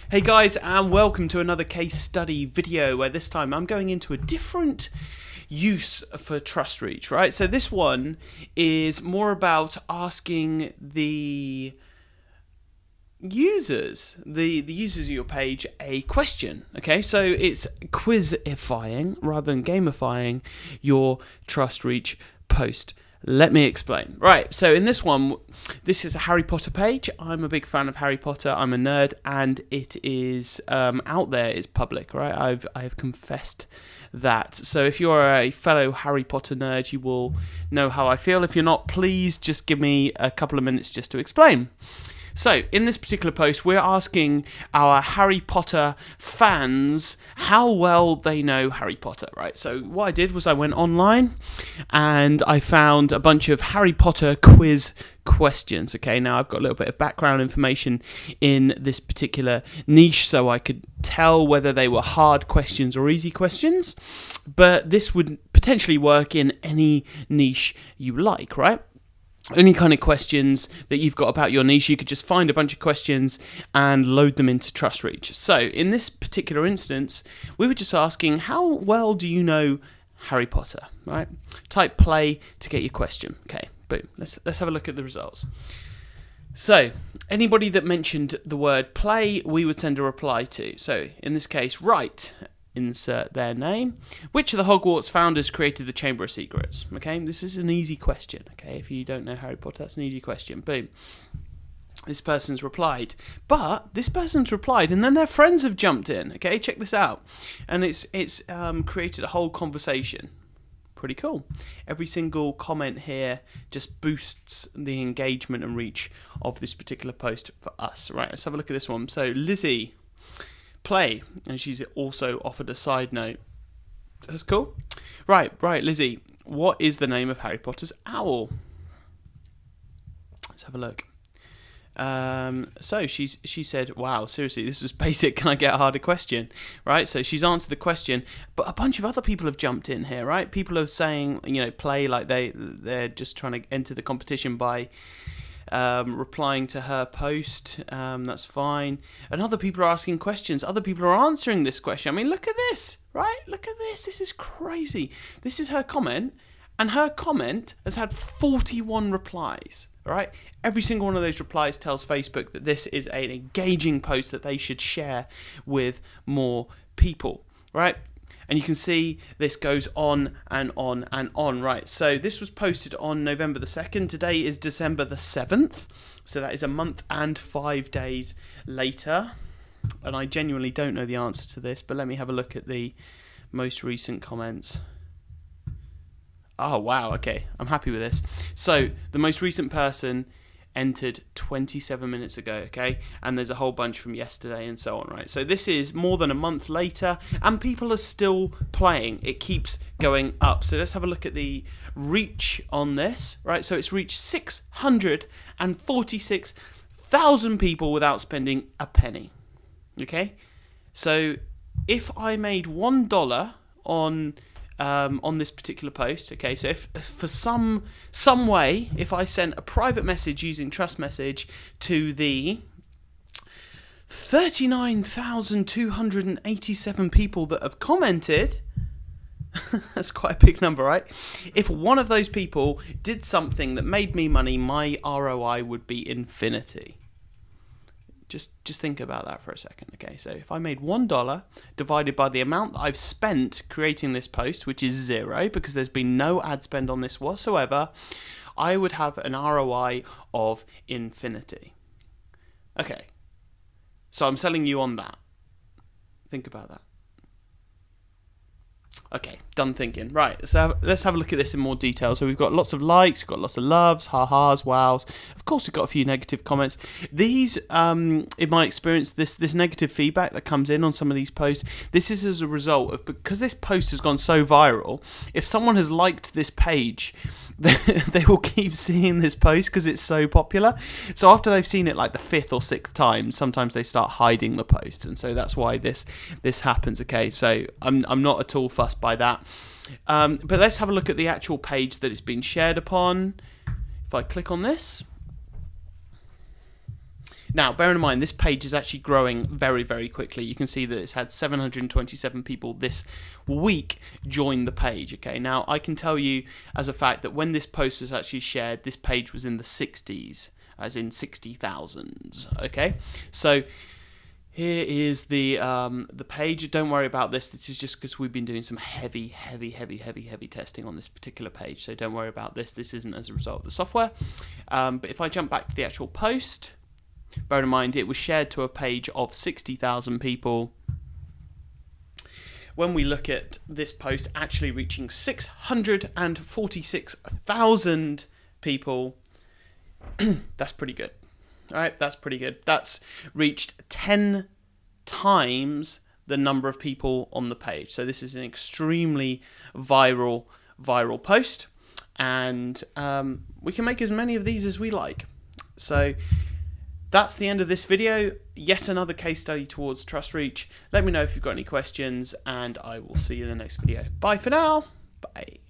Hey guys, and welcome to another case study video where this time I'm going into a different use for TrustReach, right? So this one is more about asking the users, the users of your page a question, okay? So it's quizifying rather than gamifying your TrustReach post. Let me explain. Right, so in this one, this is a Harry Potter page. I'm a big fan of Harry Potter. I'm a nerd, and it is out there. It's public, right? I've confessed that. So if you're a fellow Harry Potter nerd, you will know how I feel. If you're not, please just give me a couple of minutes just to explain. So, in this particular post, we're asking our Harry Potter fans how well they know Harry Potter, right? So, what I did was I went online and I found a bunch of Harry Potter quiz questions, okay? Now, I've got a little bit of background information in this particular niche so I could tell whether they were hard questions or easy questions, but this would potentially work in any niche you like, right? Any kind of questions that you've got about your niche, you could just find a bunch of questions and load them into TrustReach. So in this particular instance, we were just asking, how well do you know Harry Potter, right? Type play to get your question. Okay, boom. Let's have a look at the results. So anybody that mentioned the word play, we would send a reply to. So in this case, right. Insert their name. Which of the Hogwarts founders created the Chamber of Secrets? Okay, this is an easy question. Okay, if you don't know Harry Potter, that's an easy question. Boom. This person's replied. But this person's replied, and then their friends have jumped in. Okay, check this out. And it's created a whole conversation. Pretty cool. Every single comment here just boosts the engagement and reach of this particular post for us. Right, let's have a look at this one. So, Lizzie. Play, and she's also offered a side note. That's cool. Right, Lizzie, what is the name of Harry Potter's owl? Let's have a look. So she said, wow, seriously, this is basic, can I get a harder question? Right, so she's answered the question, but a bunch of other people have jumped in here, right? People are saying, play, like they're just trying to enter the competition by replying to her post. That's fine. And other people are asking questions. Other people are answering this question. I mean, look at this, right? Look at this. This is crazy. This is her comment, and her comment has had 41 replies, right? Every single one of those replies tells Facebook that this is an engaging post that they should share with more people, right? And you can see this goes on and on and on, right? So this was posted on November the 2nd. Today is December the 7th. So that is a month and 5 days later. And I genuinely don't know the answer to this, but let me have a look at the most recent comments. Oh, wow. Okay, I'm happy with this. So the most recent person entered 27 minutes ago, okay? And there's a whole bunch from yesterday and so on, right? So this is more than a month later, and people are still playing. It keeps going up. So let's have a look at the reach on this, right? So it's reached 646,000 people without spending a penny, okay? So if I made $1 on this particular post, okay, so if for some way, if I sent a private message using Trust Message to the 39,287 people that have commented, that's quite a big number, right? If one of those people did something that made me money, my ROI would be infinity. Just think about that for a second, okay? So if I made $1 divided by the amount that I've spent creating this post, which is 0, because there's been no ad spend on this whatsoever, I would have an ROI of infinity. Okay, so I'm selling you on that. Think about that. Okay, done thinking. Right, so let's have a look at this in more detail. So we've got lots of likes, we've got lots of loves, ha-has, wows. Of course, we've got a few negative comments. These, in my experience, this negative feedback that comes in on some of these posts, this is as a result of, because this post has gone so viral, if someone has liked this page, they will keep seeing this post because it's so popular. So after they've seen it like the 5th or 6th time, sometimes they start hiding the post, and so that's why this happens. Okay, so I'm not at all fussed by that. But let's have a look at the actual page that it's been shared upon. If I click on this, Now, bear in mind, this page is actually growing very, very quickly. You can see that it's had 727 people this week join the page. Okay, now I can tell you as a fact that when this post was actually shared, this page was in the 60s, as in 60,000. Okay, so here is the page. Don't worry about this. This is just because we've been doing some heavy testing on this particular page. So don't worry about this. This isn't as a result of the software. But if I jump back to the actual post, bear in mind it was shared to a page of 60,000 people. When we look at this post actually reaching 646,000 people, that's pretty good. All right, that's pretty good. That's reached 10 times the number of people on the page. So this is an extremely viral post, and we can make as many of these as we like. So that's the end of this video. Yet another case study towards TrustReach. Let me know if you've got any questions, and I will see you in the next video. Bye for now. Bye.